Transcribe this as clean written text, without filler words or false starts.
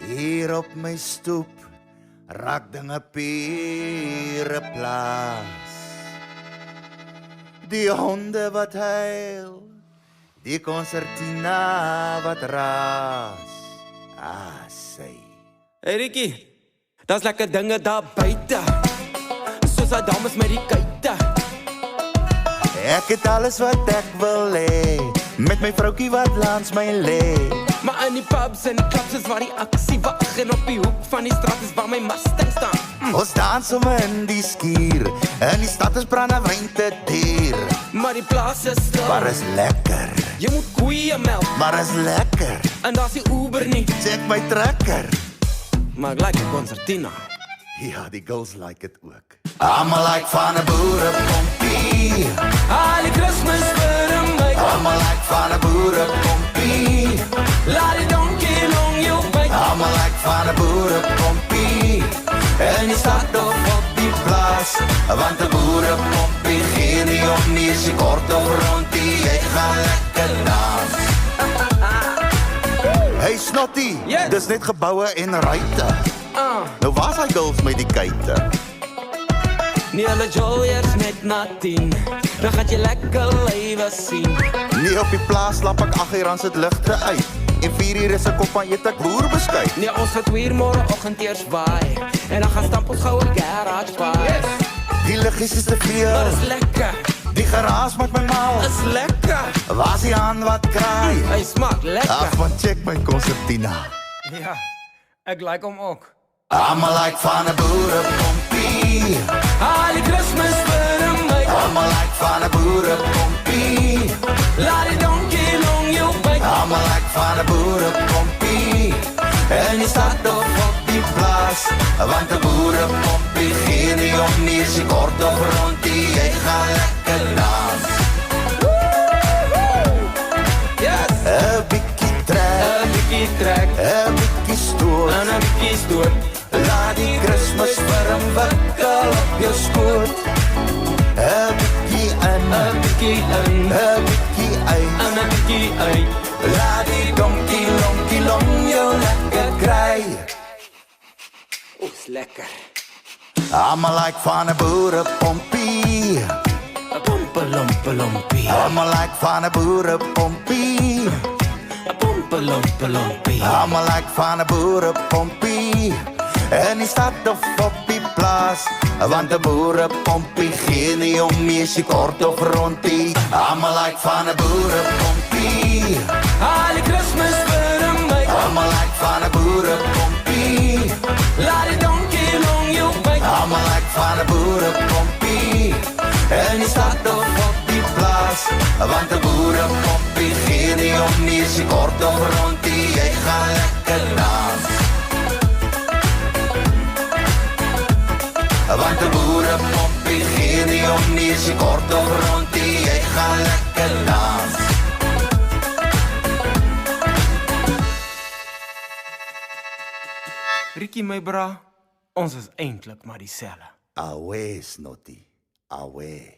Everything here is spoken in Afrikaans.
Hier op my stoep raak dinge pure plaas. Die honde wat huil, die concertina wat raas. Sy. Hey Ricky, daar's lekker dinge daar buite. Soos die dames met die kuite. Ek het alles wat ek wil hê, met my vroukie wat langs my lê. Maar in die pubs en die clubs is waar die aksie wag. En op die hoek van die straat is waar my Mustang staan. Ons dans om in die skuur, in die stad is brandewyn te duur. Maar die plaas is stil, Maar is lekker, jy moet koeie melk. maar is lekker. En daar's die Uber nie, Check my trekker. maar ek like die concertina. Ja, die girls like it ook. Almal like van 'n boerepompie. Al die Christmas vir my. Almal like van 'n boerepompie. Laat die donkie long jou byt. Almal like van 'n boerepompie. En die stad of op die plaas, want 'n boerepompie gee nie om nie, sy kort of rondie, jy gaan lekker dans. Hey Snotty, Yes. dis net geboue en ruite. Nou waar's hy girls met die kuite? Nie hulle jolliers net na 10. Dan gaan jy lekker lywe sien. Nee, op die plaas lap ek 8 uur aan sit ligte uit. En 4 uur is ek op aan eet ek boerbeskuit. Nee, ons gaat weer môreoggend eers waai. En dan gaan stamp ons gou 'n garage bar. Die liggies is te Maar veel, is lekker, die geraas maak my mal. is lekker. Waar's die aan wat kraai? Hy smaak lekker. Ag man, check my concertina. Ja, ek like hom ook. Almal like van 'n boerepompie. Al die Christmas vir my. Almal like van 'n boerepompie. Laat die donkie long jou byt. Almal like van 'n boerepompie. En die stad of op die plaas, want 'n boerepompie gee nie om nie, sy kort of rondie, jy gaan lekker dans. Yes, 'n bietjie trek, 'n bietjie trek 'n bietjie stoot. en 'n bietjie stoot. Laat die Kersfeeswurm wikkel op jou skoot. 'n bietjie in, 'n bietjie in 'n bietjie uit. en 'n bietjie uit. Laat die donkie lonkie long jou lekker kry. Oes lekker. Almal like van 'n boerepompie. 'n Pompelompelompie. Almal like van 'n boerepompie. 'n Pompelompelompie. Almal like van 'n boerepompie. En die stad of op die plaas, want 'n boerepompie gee nie om nie, sy kort of rondie. Almal like van 'n boerepompie. Al die Christmas vir my. Almal like van 'n boerepompie. Laat die donkie long jou byt. Almal like van 'n boerepompie. En die stad of op die plaas, want 'n boerepompie gee nie om nie, sy kort of rondie, jy gaan lekker dans. Want 'n boerepompie gee nie om nie, sy kort of rondie, jy gaan lekker dans. Ricky my bra, ons is eintlik maar dieselfde. Away, Snotty, away.